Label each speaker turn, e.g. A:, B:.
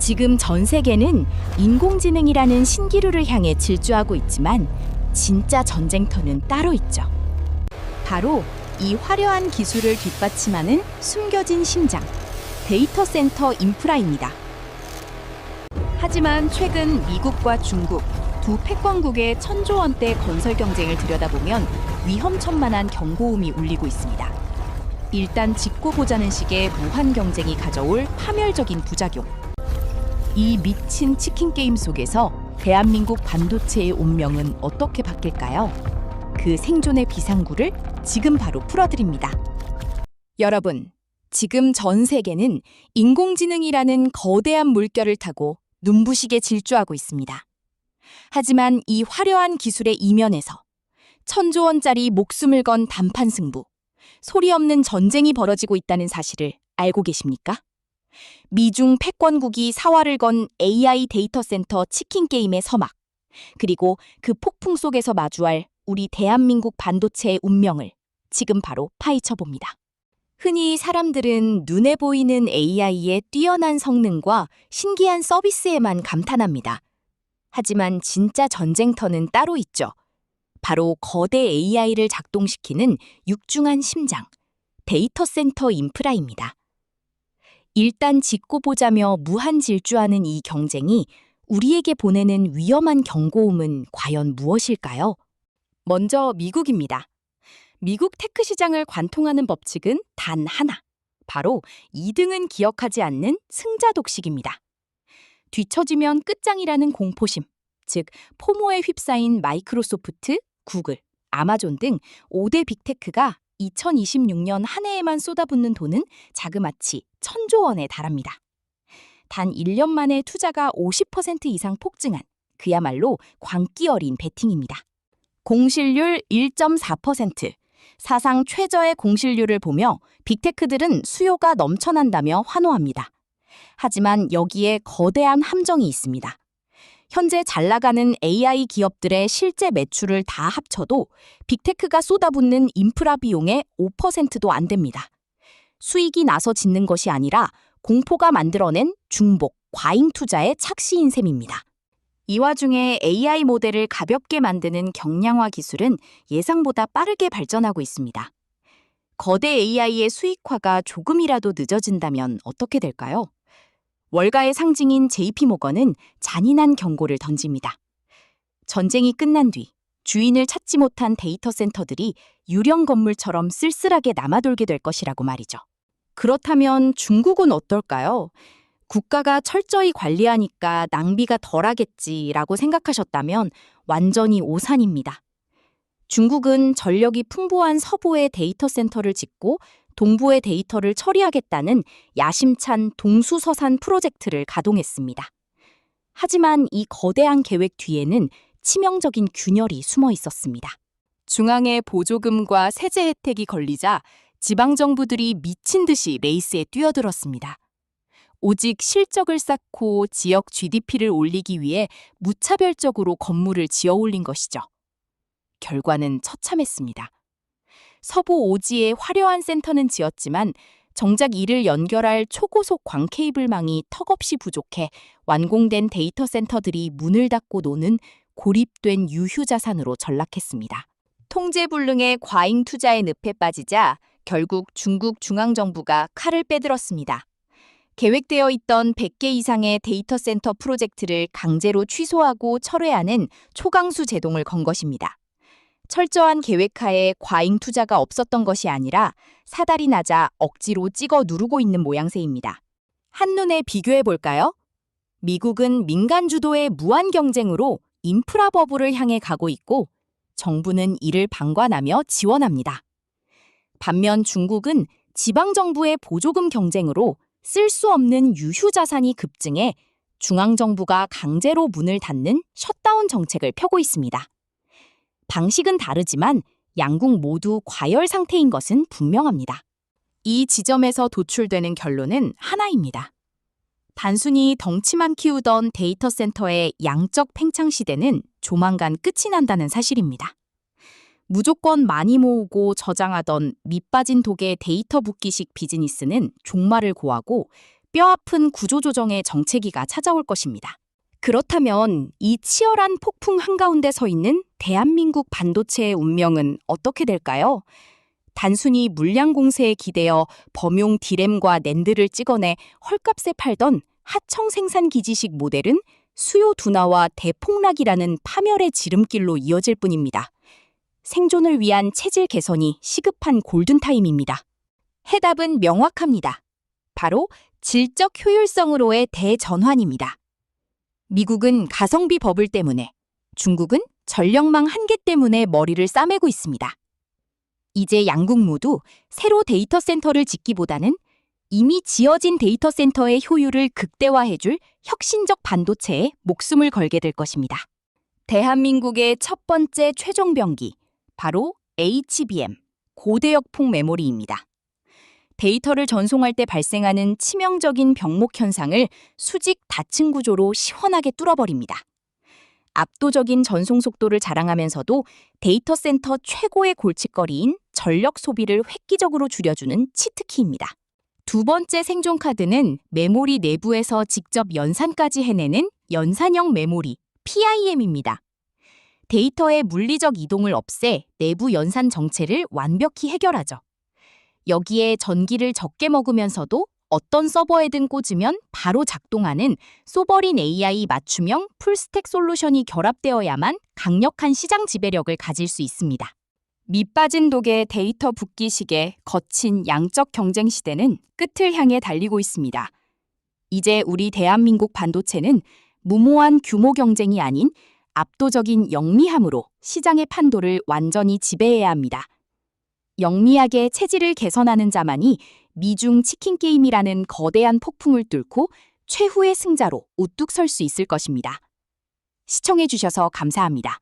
A: 지금 전 세계는 인공지능이라는 신기루를 향해 질주하고 있지만 진짜 전쟁터는 따로 있죠. 바로 이 화려한 기술을 뒷받침하는 숨겨진 심장, 데이터 센터 인프라입니다. 하지만 최근 미국과 중국 두 패권국의 천조 원대 건설 경쟁을 들여다보면 위험천만한 경고음이 울리고 있습니다. 일단 짓고 보자는 식의 무한 경쟁이 가져올 파멸적인 부작용. 이 미친 치킨 게임 속에서 대한민국 반도체의 운명은 어떻게 바뀔까요? 그 생존의 비상구를 지금 바로 풀어드립니다. 여러분, 지금 전 세계는 인공지능이라는 거대한 물결을 타고 눈부시게 질주하고 있습니다. 하지만 이 화려한 기술의 이면에서 천조 원짜리 목숨을 건 단판 승부, 소리 없는 전쟁이 벌어지고 있다는 사실을 알고 계십니까? 미중 패권국이 사활을 건 AI 데이터 센터 치킨 게임의 서막, 그리고 그 폭풍 속에서 마주할 우리 대한민국 반도체의 운명을 지금 바로 파헤쳐 봅니다. 흔히 사람들은 눈에 보이는 AI의 뛰어난 성능과 신기한 서비스에만 감탄합니다. 하지만 진짜 전쟁터는 따로 있죠. 바로 거대 AI를 작동시키는 육중한 심장, 데이터 센터 인프라입니다. 일단 짓고 보자며 무한 질주하는 이 경쟁이 우리에게 보내는 위험한 경고음은 과연 무엇일까요? 먼저 미국입니다. 미국 테크 시장을 관통하는 법칙은 단 하나, 바로 2등은 기억하지 않는 승자 독식입니다. 뒤처지면 끝장이라는 공포심, 즉 포모에 휩싸인 마이크로소프트, 구글, 아마존 등 5대 빅테크가 2026년 한 해에만 쏟아붓는 돈은 자그마치 1,000조 원에 달합니다. 단 1년 만에 투자가 50% 이상 폭증한 그야말로 광기 어린 베팅입니다. 공실률 1.4%, 사상 최저의 공실률을 보며 빅테크들은 수요가 넘쳐난다며 환호합니다. 하지만 여기에 거대한 함정이 있습니다. 현재 잘 나가는 AI 기업들의 실제 매출을 다 합쳐도 빅테크가 쏟아붓는 인프라 비용의 5%도 안 됩니다. 수익이 나서 짓는 것이 아니라 공포가 만들어낸 중복, 과잉 투자의 착시인 셈입니다. 이 와중에 AI 모델을 가볍게 만드는 경량화 기술은 예상보다 빠르게 발전하고 있습니다. 거대 AI의 수익화가 조금이라도 늦어진다면 어떻게 될까요? 월가의 상징인 JP모건은 잔인한 경고를 던집니다. 전쟁이 끝난 뒤 주인을 찾지 못한 데이터 센터들이 유령 건물처럼 쓸쓸하게 남아돌게 될 것이라고 말이죠. 그렇다면 중국은 어떨까요? 국가가 철저히 관리하니까 낭비가 덜하겠지라고 생각하셨다면 완전히 오산입니다. 중국은 전력이 풍부한 서부의 데이터 센터를 짓고 동부의 데이터를 처리하겠다는 야심찬 동수서산 프로젝트를 가동했습니다. 하지만 이 거대한 계획 뒤에는 치명적인 균열이 숨어 있었습니다. 중앙의 보조금과 세제 혜택이 걸리자 지방정부들이 미친 듯이 레이스에 뛰어들었습니다. 오직 실적을 쌓고 지역 GDP를 올리기 위해 무차별적으로 건물을 지어 올린 것이죠. 결과는 처참했습니다. 서부 오지에 화려한 센터는 지었지만 정작 이를 연결할 초고속 광케이블망이 턱없이 부족해 완공된 데이터 센터들이 문을 닫고 노는 고립된 유휴자산으로 전락했습니다. 통제불능의 과잉 투자의 늪에 빠지자 결국 중국 중앙정부가 칼을 빼들었습니다. 계획되어 있던 100개 이상의 데이터 센터 프로젝트를 강제로 취소하고 철회하는 초강수 제동을 건 것입니다. 철저한 계획하에 과잉 투자가 없었던 것이 아니라 사달이 낮아 억지로 찍어 누르고 있는 모양새입니다. 한눈에 비교해 볼까요? 미국은 민간 주도의 무한 경쟁으로 인프라 버블을 향해 가고 있고 정부는 이를 방관하며 지원합니다. 반면 중국은 지방정부의 보조금 경쟁으로 쓸 수 없는 유휴자산이 급증해 중앙정부가 강제로 문을 닫는 셧다운 정책을 펴고 있습니다. 방식은 다르지만 양국 모두 과열 상태인 것은 분명합니다. 이 지점에서 도출되는 결론은 하나입니다. 단순히 덩치만 키우던 데이터 센터의 양적 팽창 시대는 조만간 끝이 난다는 사실입니다. 무조건 많이 모으고 저장하던 밑빠진 독의 데이터 붓기식 비즈니스는 종말을 고하고 뼈아픈 구조조정의 정체기가 찾아올 것입니다. 그렇다면 이 치열한 폭풍 한가운데 서 있는 대한민국 반도체의 운명은 어떻게 될까요? 단순히 물량 공세에 기대어 범용 디램과 낸드를 찍어내 헐값에 팔던 하청 생산 기지식 모델은 수요 둔화와 대폭락이라는 파멸의 지름길로 이어질 뿐입니다. 생존을 위한 체질 개선이 시급한 골든타임입니다. 해답은 명확합니다. 바로 질적 효율성으로의 대전환입니다. 미국은 가성비 버블 때문에, 중국은 전력망 한계 때문에 머리를 싸매고 있습니다. 이제 양국 모두 새로 데이터 센터를 짓기보다는 이미 지어진 데이터 센터의 효율을 극대화해줄 혁신적 반도체에 목숨을 걸게 될 것입니다. 대한민국의 첫 번째 최종병기, 바로 HBM, 고대역폭 메모리입니다. 데이터를 전송할 때 발생하는 치명적인 병목 현상을 수직 다층 구조로 시원하게 뚫어버립니다. 압도적인 전송 속도를 자랑하면서도 데이터 센터 최고의 골칫거리인 전력 소비를 획기적으로 줄여주는 치트키입니다. 두 번째 생존 카드는 메모리 내부에서 직접 연산까지 해내는 연산형 메모리, PIM입니다. 데이터의 물리적 이동을 없애 내부 연산 정체를 완벽히 해결하죠. 여기에 전기를 적게 먹으면서도 어떤 서버에든 꽂으면 바로 작동하는 소버린 AI 맞춤형 풀스택 솔루션이 결합되어야만 강력한 시장 지배력을 가질 수 있습니다. 밑빠진 독의 데이터 붓기 시기에 거친 양적 경쟁 시대는 끝을 향해 달리고 있습니다. 이제 우리 대한민국 반도체는 무모한 규모 경쟁이 아닌 압도적인 영리함으로 시장의 판도를 완전히 지배해야 합니다. 영리하게 체질을 개선하는 자만이 미중 치킨 게임이라는 거대한 폭풍을 뚫고 최후의 승자로 우뚝 설 수 있을 것입니다. 시청해주셔서 감사합니다.